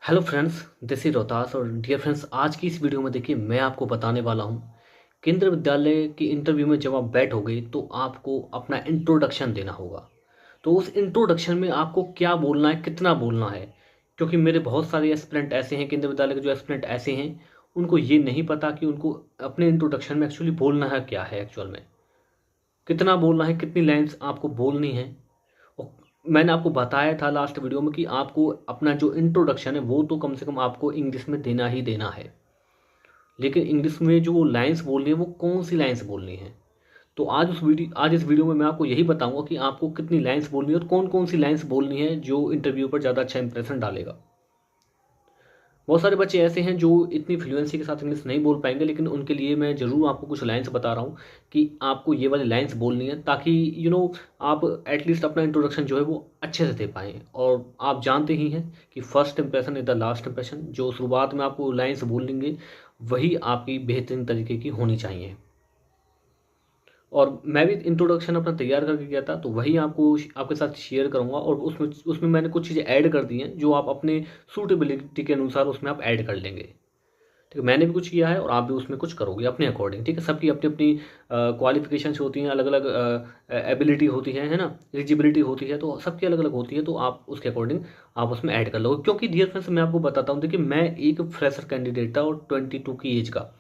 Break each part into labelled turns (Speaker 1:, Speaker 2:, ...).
Speaker 1: Hello friends, this is Rohtas. और dear friends, आज की इस वीडियो में देखिए मैं आपको बताने वाला हूँ केंद्रीय विद्यालय की इंटरव्यू में जब आप बैठोगे तो आपको अपना इंट्रोडक्शन देना होगा। तो उस इंट्रोडक्शन में आपको क्या बोलना है, कितना बोलना है, क्योंकि मेरे बहुत सारे एस्पिरेंट ऐसे हैं, केंद्रीय विद्यालय के जो एस्पिरेंट ऐसे हैं उनको ये नहीं पता कि उनको अपने इंट्रोडक्शन में एक्चुअली बोलना है क्या है, एक्चुअल में कितना बोलना है, कितनी लाइन्स आपको बोलनी है। और मैंने आपको बताया था लास्ट वीडियो में कि आपको अपना जो इंट्रोडक्शन है वो तो कम से कम आपको इंग्लिश में देना ही देना है, लेकिन इंग्लिश में जो लाइंस बोलनी है वो कौन सी लाइंस बोलनी है। तो आज इस वीडियो में मैं आपको यही बताऊंगा कि आपको कितनी लाइंस बोलनी है और कौन कौन सी लाइंस बोलनी है जो इंटरव्यू पर ज़्यादा अच्छा इंप्रेशन डालेगा। बहुत सारे बच्चे ऐसे हैं जो इतनी फ्लुएंसी के साथ इंग्लिश नहीं बोल पाएंगे, लेकिन उनके लिए मैं ज़रूर आपको कुछ लाइंस बता रहा हूँ कि आपको ये वाली लाइंस बोलनी है, ताकि आप एटलीस्ट अपना इंट्रोडक्शन जो है वो अच्छे से दे पाएँ। और आप जानते ही हैं कि first impression is the last impression. जो शुरुआत में आपको लाइंस बोलेंगे वही आपकी बेहतरीन तरीके की होनी चाहिए। और मैं भी इंट्रोडक्शन अपना तैयार करके गया था, तो वही आपको आपके साथ शेयर करूंगा। और उसमें उसमें मैंने कुछ चीज़ें ऐड कर दी हैं जो आप अपने सूटेबिलिटी के अनुसार उसमें आप ऐड कर लेंगे। ठीक है, मैंने भी कुछ किया है और आप भी उसमें कुछ करोगे अपने अकॉर्डिंग। ठीक है, सबकी अपनी अपनी क्वालिफिकेशंस होती हैं, अलग अलग एबिलिटी होती है ना, एलिजिबिलिटी होती है, तो सबकी अलग अलग होती है। तो आप उसके अकॉर्डिंग आप उसमें ऐड कर लोगे। क्योंकि डियर फ्रेंड्स, मैं आपको बताता हूँ, देखिए मैं एक फ्रेशर कैंडिडेट था और 22 की एज का,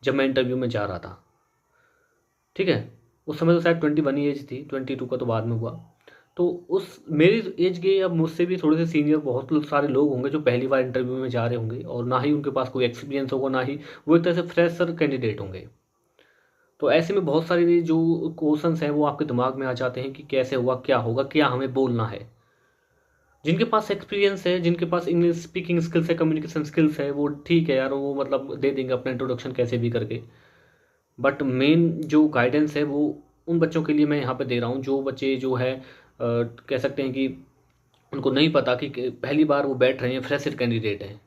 Speaker 1: जब मैं इंटरव्यू में जा रहा था। ठीक है, उस समय तो शायद 21 ही एज थी, 22 का तो बाद में हुआ। तो उस मेरी एज के अब मुझसे भी थोड़े से सीनियर बहुत सारे लोग होंगे जो पहली बार इंटरव्यू में जा रहे होंगे, और ना ही उनके पास कोई एक्सपीरियंस होगा, ना ही वो एक तरह से फ्रेशर कैंडिडेट होंगे। तो ऐसे में बहुत सारे जो क्वेश्चंस हैं वो आपके दिमाग में आ जाते हैं कि कैसे हुआ, क्या होगा, क्या हमें बोलना है। जिनके पास एक्सपीरियंस है, जिनके पास इंग्लिश स्पीकिंग स्किल्स है, कम्युनिकेशन स्किल्स है, वो ठीक है यार, वो मतलब दे देंगे अपना इंट्रोडक्शन कैसे भी करके। बट मेन जो गाइडेंस है वो उन बच्चों के लिए मैं यहाँ पे दे रहा हूँ जो बच्चे जो है कह सकते हैं कि उनको नहीं पता कि पहली बार वो बैठ रहे हैं, फ्रेशर कैंडिडेट हैं,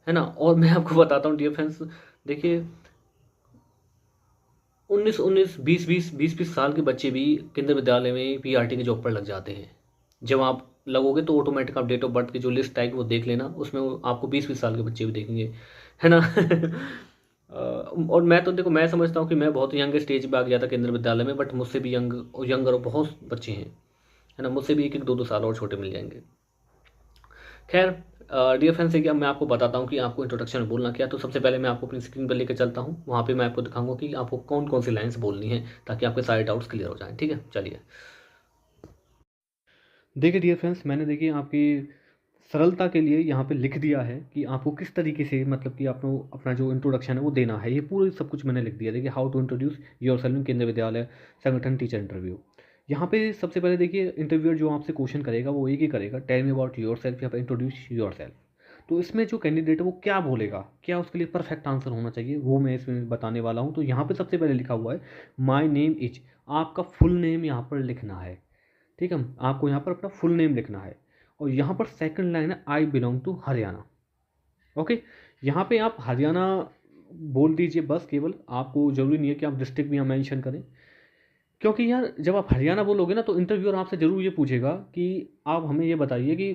Speaker 1: है ना। और मैं आपको बताता हूँ डियर फ्रेंड्स, देखिए 19 साल के बच्चे भी केंद्रीय विद्यालय में पीआरटी के जॉब पर लग जाते हैं। जब आप लगोगे तो ऑटोमेटिक आप डेट ऑफ बर्थ की जो लिस्ट आएगी वो देख लेना, उसमें आपको 20 साल के बच्चे भी देखेंगे, है ना। और मैं तो देखो, मैं समझता हूँ कि मैं बहुत यंग स्टेज पे आ गया था केंद्रीय विद्यालय में, बट मुझसे भी यंगर बहुत बच्चे हैं, है ना। मुझसे भी एक एक दो दो साल और छोटे मिल जाएंगे। खैर, डियर फ्रेंड्स, क्या मैं आपको बताता हूँ कि आपको इंट्रोडक्शन में बोलना क्या। तो सबसे पहले मैं आपको अपनी स्क्रीन पर लेकर चलता हूँ, वहाँ पे मैं आपको दिखाऊंगा कि आपको कौन कौन सी लाइन्स बोलनी है, ताकि आपके सारे डाउट्स क्लियर हो जाएं। ठीक है, चलिए। देखिए डियर फ्रेंड्स, मैंने देखिए आपकी सरलता के लिए यहाँ पे लिख दिया है कि आपको किस तरीके से, मतलब कि आपको अपना जो इंट्रोडक्शन है वो देना है। ये पूरी सब कुछ मैंने लिख दिया। देखिए, how to introduce yourself in Kendriya Vidyalaya संगठन टीचर इंटरव्यू। यहाँ पे सबसे पहले देखिए, इंटरव्यूअर जो आपसे क्वेश्चन करेगा वो एक ही करेगा, tell me about yourself या फिर इंट्रोड्यूस योर सेल्फ। तो इसमें जो कैंडिडेट है वो क्या बोलेगा, क्या उसके लिए परफेक्ट आंसर होना चाहिए, वो मैं इसमें बताने वाला हूँ। तो यहाँ पे सबसे पहले लिखा हुआ है माई नेम इज। आपका फुल नेम यहाँ पर लिखना है। ठीक है, आपको यहाँ पर अपना फुल नेम लिखना है। और यहाँ पर सेकंड लाइन है I belong to Haryana. Okay, यहाँ पे आप हरियाणा बोल दीजिए बस, केवल। आपको जरूरी नहीं है कि आप डिस्ट्रिक्ट भी यहाँ मेंशन करें, क्योंकि यार जब आप हरियाणा बोलोगे ना तो इंटरव्यूअर आपसे ज़रूर ये पूछेगा कि आप हमें ये बताइए कि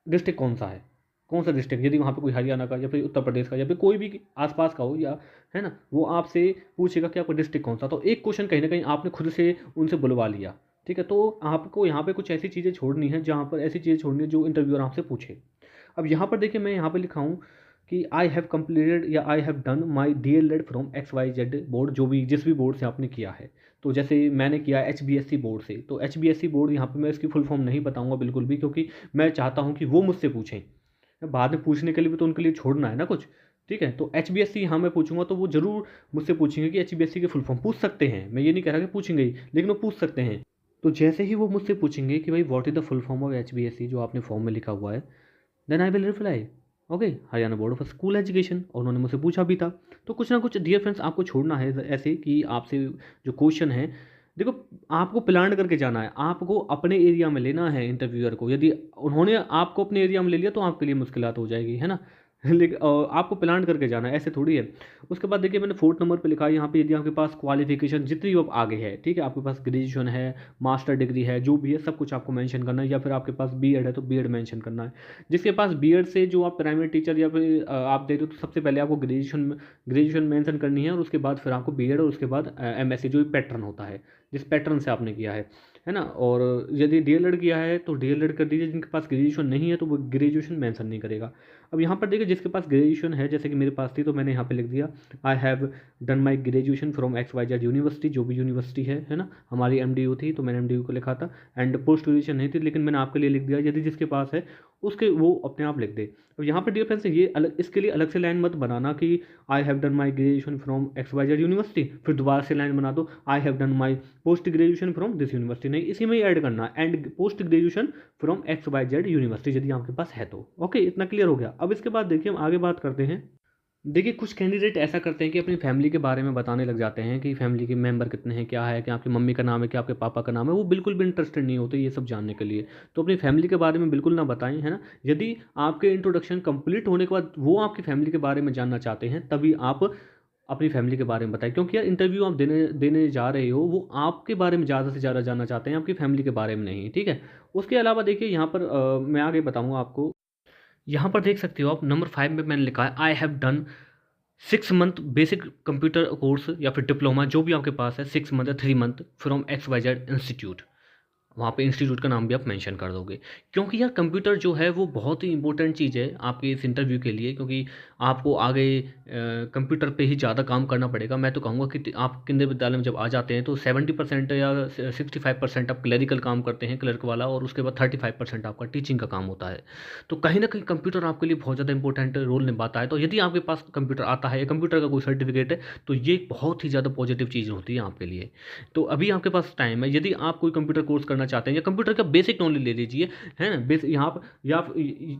Speaker 1: डिस्ट्रिक्ट कौन सा है, कौन सा डिस्ट्रिक्ट, यदि वहाँ पे कोई हरियाणा का या फिर उत्तर प्रदेश का या फिर कोई भी आसपास का हो, या है ना, वो आपसे पूछेगा कि आपका डिस्ट्रिक्ट कौन सा। तो एक क्वेश्चन कहीं ना कहीं आपने खुद से उनसे बुलवा लिया। ठीक है, तो आपको यहाँ पे कुछ ऐसी चीज़ें छोड़नी है, जहाँ पर ऐसी चीज़ें छोड़नी है जो इंटरव्यूअर आपसे पूछे। अब यहाँ पर देखिए, मैं यहाँ पे लिखा हूँ कि आई हैव कंप्लीटेड या I have done my DL from XYZ board, जो भी जिस भी बोर्ड से आपने किया है। तो जैसे मैंने किया HBSC बोर्ड से, तो HBSC बोर्ड यहाँ पे मैं इसकी फुल फॉर्म नहीं बताऊंगा बिल्कुल भी, क्योंकि मैं चाहता हूँ कि वो मुझसे पूछें। बाद में पूछने के लिए भी तो उनके लिए छोड़ना है ना कुछ। ठीक है, तो HBSC यहाँ मैं पूछूंगा तो वो जरूर मुझसे पूछेंगे कि HBSC की फुल फॉर्म पूछ सकते हैं। मैं ये नहीं कह रहा कि पूछेंगे ही, लेकिन वो पूछ सकते हैं। तो जैसे ही वो मुझसे पूछेंगे कि भाई what is the full form of HBSC, जो आपने फॉर्म में लिखा हुआ है, then I will reply okay, Haryana board of school education. और उन्होंने मुझसे पूछा भी था। तो कुछ ना कुछ डियर फ्रेंड्स आपको छोड़ना है ऐसे कि आपसे जो क्वेश्चन है, देखो, आपको प्लान करके जाना है, आपको अपने एरिया में लेना है इंटरव्यूअर को। यदि उन्होंने आपको अपने एरिया में ले लिया तो आपके लिए मुश्किलात हो जाएगी, है ना। लेकिन आपको प्लान करके जाना है, ऐसे थोड़ी है। उसके बाद देखिए मैंने 4th नंबर पे लिखा है यहाँ पे, यदि आपके पास क्वालिफिकेशन जितनी अब आगे है, ठीक है, आपके पास ग्रेजुएशन है, मास्टर डिग्री है, जो भी है सब कुछ आपको मेंशन करना है, या फिर आपके पास बीएड है तो बीएड मेंशन करना है। जिसके पास बीएड से जो आप प्राइमरी टीचर या फिर आप दे रहे हो, तो सबसे पहले आपको ग्रेजुएशन मेंशन करनी है, और उसके बाद फिर आपको बीएड, और उसके बाद एमएससी जो पैटर्न होता है, जिस पैटर्न से आपने किया है ना। और यदि डीएलएड किया है तो डीएलएड कर दीजिए, जिनके पास ग्रेजुएशन नहीं है तो वो ग्रेजुएशन मेंशन नहीं करेगा। अब यहाँ पर देखिए जिसके पास ग्रेजुएशन है, जैसे कि मेरे पास थी, तो मैंने यहाँ पे लिख दिया I have done my graduation from XYZ university, जो भी यूनिवर्सिटी है ना। हमारी एमडीयू थी तो मैंने एमडीयू को लिखा था, एंड पोस्ट ग्रेजुएशन नहीं थी, लेकिन मैंने आपके लिए लिख दिया, यदि जिसके पास है उसके वो अपने आप लिख दे। अब यहाँ पर डियर फ्रेंड्स ये अलग, इसके लिए अलग से लाइन मत बनाना कि I have done my graduation from XYZ university, फिर दोबारा से लाइन बना दो I have done my post graduation from this university, नहीं, इसी में ही ऐड करना and post graduation from XYZ university, यदि आपके पास है तो। ओके, इतना क्लियर हो गया। अब इसके बाद देखिए हम आगे बात करते हैं। देखिए कुछ कैंडिडेट ऐसा करते हैं कि अपनी फैमिली के बारे में बताने लग जाते हैं कि फैमिली के मेंबर कितने हैं, क्या है, कि आपकी मम्मी का नाम है, क्या आपके पापा का नाम है। वो बिल्कुल भी इंटरेस्टेड नहीं होते ये सब जानने के लिए, तो अपनी फैमिली के बारे में बिल्कुल ना बताएं, है ना। यदि आपके इंट्रोडक्शन कंप्लीट होने के बाद वो आपकी फैमिली के बारे में जानना चाहते हैं, तभी आप अपनी फैमिली के बारे में बताएं, क्योंकि यार इंटरव्यू आप देने देने जा रहे हो, वो आपके बारे में ज़्यादा से ज़्यादा जानना चाहते हैं, आपकी फैमिली के बारे में नहीं, ठीक है। उसके अलावा देखिए यहाँ पर मैं आगे बताऊँगा आपको। यहाँ पर देख सकते हो आप, नंबर 5 में मैंने लिखा है I have done 6 month basic computer course या फिर डिप्लोमा, जो भी आपके पास है, 6 मंथ या 3 मंथ फ्रॉम XYZ इंस्टीट्यूट। वहाँ पे इंस्टीट्यूट का नाम भी आप मेंशन कर दोगे, क्योंकि यार कंप्यूटर जो है वो बहुत ही इंपॉर्टेंट चीज़ है आपके इस इंटरव्यू के लिए, क्योंकि आपको आगे कंप्यूटर पे ही ज़्यादा काम करना पड़ेगा। मैं तो कहूँगा कि आप केंद्रीय विद्यालय में जब आ जाते हैं तो 70% या 65% आप क्लरिकल काम करते हैं, क्लर्क वाला, और उसके बाद 35% आपका टीचिंग का काम होता है। तो कहीं ना कहीं कंप्यूटर आपके लिए बहुत ज़्यादा इंपॉर्टेंट रोल निभाता है। तो यदि आपके पास कंप्यूटर आता है या कंप्यूटर का कोई सर्टिफिकेट है, तो ये एक बहुत ही ज़्यादा पॉजिटिव चीज़ होती है आपके लिए। तो अभी आपके पास टाइम है, यदि आप कोई कंप्यूटर कोर्स करना चाहते हैं या कंप्यूटर का बेसिक नॉलेज ले लीजिए, है ना। बेस यहाँ पर या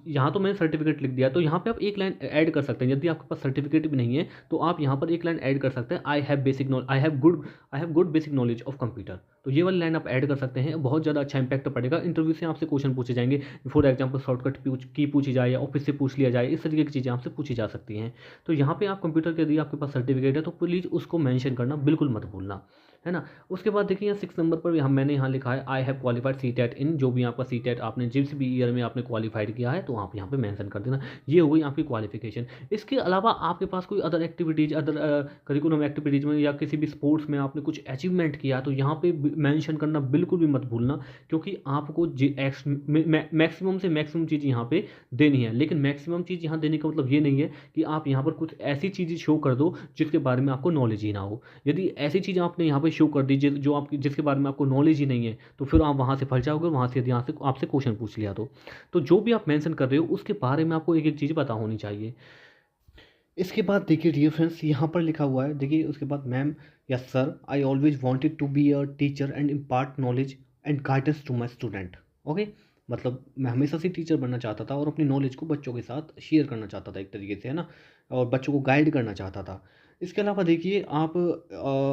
Speaker 1: यहाँ तो मैंने सर्टिफिकेट लिख दिया, तो यहाँ पे आप एक लाइन ऐड कर सकते हैं। यदि आपके पास सर्टिफिकेट भी नहीं है तो आप यहाँ पर एक लाइन ऐड कर सकते हैं, I have basic knowledge, I have good basic knowledge of computer. तो ये वाली लाइन आप ऐड कर सकते हैं, बहुत ज़्यादा अच्छा इंपैक्ट पड़ेगा। इंटरव्यू से आपसे क्वेश्चन पूछे जाएंगे, फॉर एग्जाम्पल शॉर्टकट की पूछी जाए या ऑफिस से पूछ लिया जाए, इस तरीके की चीज़ें आपसे पूछी जा सकती हैं। तो यहाँ पे आप कंप्यूटर के यदि आपके पास सर्टिफिकेट है तो प्लीज़ उसको मेंशन करना बिल्कुल मत भूलना, है ना। उसके बाद देखिए यहाँ 6 नंबर पर मैंने यहाँ लिखा है आई हैव क्वालिफाइड CTET इन, जो भी आपका CTET आपने जिस भी ईयर में आपने क्वालिफाइड किया है, तो आप यहाँ पे मेंशन कर देना। ये हो गई आपकी क्वालिफिकेशन। इसके अलावा आपके पास कोई other activities, other curriculum activities में या किसी भी स्पोर्ट्स में आपने कुछ अचीवमेंट किया, तो यहाँ पे मेंशन करना बिल्कुल भी मत भूलना, क्योंकि आपको मैक्सिमम से मैक्सिमम चीज़ यहाँ पे देनी है। लेकिन मैक्सिमम चीज़ यहाँ देने का मतलब ये नहीं है कि आप यहाँ पर कुछ ऐसी चीज़ें शो कर दो जिसके बारे में आपको नॉलेज ही ना हो। यदि ऐसी चीज़ आपने यहाँ पे शो कर दी जो आपकी जिसके बारे में आपको नॉलेज ही नहीं है, तो फिर आप वहाँ से फंस जाओगे, वहाँ से यदि यहाँ से आपसे क्वेश्चन पूछ लिया तो जो भी आप मेंशन कर रहे हो उसके बारे में आपको एक एक चीज़ पता होनी चाहिए। इसके बाद देखिए डियर फ्रेंड्स यहाँ पर लिखा हुआ है, देखिए उसके बाद मैम या sir, I always wanted to be a teacher and impart knowledge and guidance to my student. Okay, मतलब मैं हमेशा से टीचर बनना चाहता था और अपनी नॉलेज को बच्चों के साथ शेयर करना चाहता था एक तरीके से, है ना, और बच्चों को गाइड करना चाहता था। इसके अलावा देखिए आप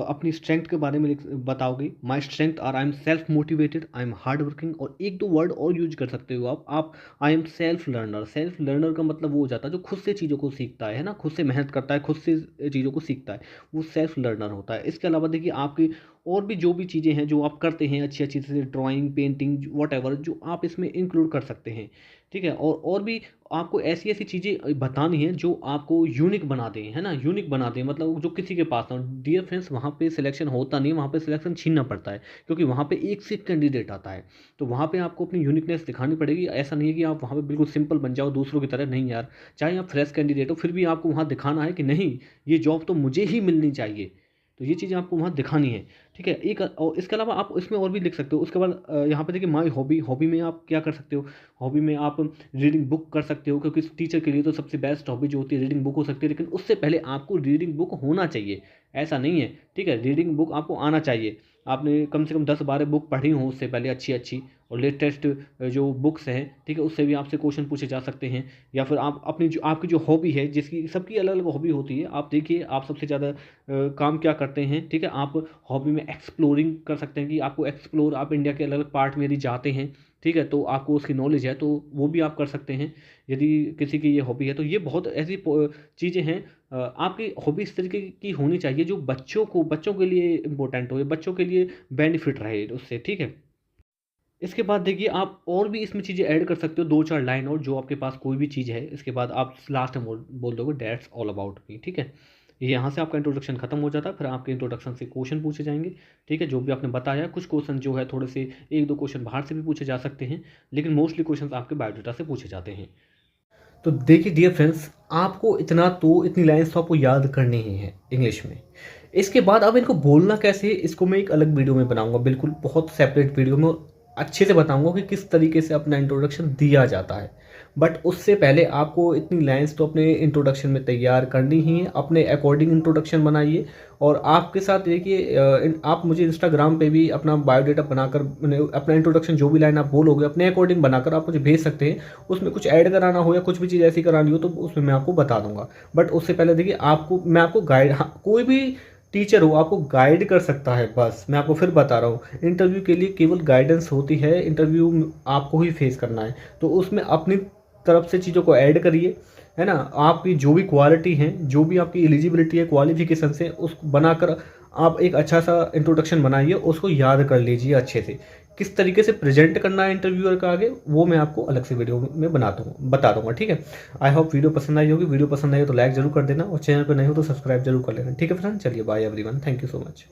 Speaker 1: अपनी स्ट्रेंथ के बारे में बताओगे, my strength are I am self motivated, I am hard working, और एक दो वर्ड और यूज कर सकते हो आप I am self learner. Self learner का मतलब वो हो जाता है जो खुद से चीज़ों को सीखता है ना, खुद से मेहनत करता है, खुद से चीज़ों को सीखता है, वो सेल्फ लर्नर होता है। इसके अलावा देखिए आपकी और भी जो भी चीज़ें हैं जो आप करते हैं अच्छी अच्छी से, ड्राइंग, पेंटिंग, वट एवर, जो आप इसमें इंक्लूड कर सकते हैं, ठीक है। और भी आपको ऐसी ऐसी चीज़ें बतानी है जो आपको यूनिक बना दें, है ना, यूनिक बना दें, मतलब जो किसी के पास ना हो। डियर फ्रेंड्स वहाँ पे सिलेक्शन होता नहीं, वहाँ पे सिलेक्शन छीनना पड़ता है, क्योंकि वहाँ पे एक से एक कैंडिडेट आता है। तो वहाँ पे आपको अपनी यूनिकनेस दिखानी पड़ेगी। ऐसा नहीं है कि आप वहाँ पे बिल्कुल सिंपल बन जाओ दूसरों की तरह, नहीं यार, चाहे आप फ्रेश कैंडिडेट हो फिर भी आपको वहाँ दिखाना है कि नहीं, ये जॉब तो मुझे ही मिलनी चाहिए। तो ये चीज़ें आपको वहाँ दिखानी है, ठीक है। एक और इसके अलावा आप इसमें और भी लिख सकते हो। उसके बाद यहाँ पे देखिए माई हॉबी, हॉबी में आप क्या कर सकते हो, हॉबी में आप रीडिंग बुक कर सकते हो, क्योंकि टीचर के लिए तो सबसे बेस्ट हॉबी जो होती है रीडिंग बुक हो सकती है। लेकिन उससे पहले आपको रीडिंग बुक होना चाहिए, ऐसा नहीं है, ठीक है। रीडिंग बुक आपको आना चाहिए, आपने कम से कम 10-12 बुक पढ़ी हो उससे पहले अच्छी अच्छी, और लेटेस्ट जो बुक्स हैं, ठीक है, उससे भी आपसे क्वेश्चन पूछे जा सकते हैं। या फिर आप अपनी जो आपकी जो हॉबी है, जिसकी सबकी अलग अलग हॉबी होती है, आप देखिए आप सबसे ज़्यादा काम क्या करते हैं, ठीक है। आप हॉबी में एक्सप्लोरिंग कर सकते हैं कि आपको एक्सप्लोर, आप इंडिया के अलग अलग पार्ट में यदि जाते हैं ठीक है, तो आपको उसकी नॉलेज है तो वो भी आप कर सकते हैं। यदि किसी की ये हॉबी है तो ये बहुत ऐसी चीज़ें हैं। आपकी हॉबी इस तरीके की होनी चाहिए जो बच्चों के लिए इम्पोर्टेंट हो, या बच्चों के लिए बेनिफिट रहे उससे, ठीक है। इसके बाद देखिए आप और भी इसमें चीज़ें ऐड कर सकते हो, 2-4 लाइन और, जो आपके पास कोई भी चीज़ है, इसके बाद आप लास्ट में बोल दोगे दैट्स ऑल अबाउट मी, ठीक है। यहाँ से आपका इंट्रोडक्शन खत्म हो जाता है, फिर आपके इंट्रोडक्शन से क्वेश्चन पूछे जाएंगे, ठीक है, जो भी आपने बताया। कुछ क्वेश्चन जो है थोड़े से 1-2 क्वेश्चन बाहर से भी पूछे जा सकते हैं, लेकिन मोस्टली क्वेश्चन आपके बायोडाटा से पूछे जाते हैं। तो देखिए डियर फ्रेंड्स, आपको इतनी लाइन्स तो आपको याद करनी ही है इंग्लिश में। इसके बाद अब इनको बोलना कैसे है, इसको मैं एक अलग वीडियो में बनाऊंगा, बिल्कुल बहुत सेपरेट वीडियो में, और अच्छे से बताऊंगा कि किस तरीके से अपना इंट्रोडक्शन दिया जाता है। बट उससे पहले आपको इतनी लाइन्स तो अपने इंट्रोडक्शन में तैयार करनी ही है, अपने अकॉर्डिंग इंट्रोडक्शन बनाइए। और आपके साथ देखिए आप मुझे इंस्टाग्राम पे भी अपना बायोडाटा बनाकर, अपना इंट्रोडक्शन जो भी लाइन आप बोलोगे अपने अकॉर्डिंग बनाकर आप मुझे भेज सकते हैं। उसमें कुछ ऐड कराना हो या कुछ भी चीज़ ऐसी करानी हो तो उसमें मैं आपको बता दूंगा। बट उससे पहले देखिए मैं आपको गाइड, हाँ, कोई भी टीचर हो आपको गाइड कर सकता है, बस मैं आपको फिर बता रहा हूँ, इंटरव्यू के लिए केवल गाइडेंस होती है, इंटरव्यू आपको ही फेस करना है। तो उसमें अपनी तरफ से चीज़ों को ऐड करिए, है ना। आपकी जो भी क्वालिटी है, जो भी आपकी एलिजिबिलिटी है क्वालिफिकेशन से, उसको बनाकर आप एक अच्छा सा इंट्रोडक्शन बनाइए, उसको याद कर लीजिए अच्छे से। किस तरीके से प्रेजेंट करना है इंटरव्यूअर का आगे, वो मैं आपको अलग से वीडियो में बता दूंगा, ठीक है। आई होप वीडियो पसंद आई होगी। वीडियो पसंद आई हो तो लाइक जरूर कर देना, और चैनल पर नहीं हो तो सब्सक्राइब जरूर कर लेना, ठीक है फ्रेंड। चलिए bye everyone, thank you so much.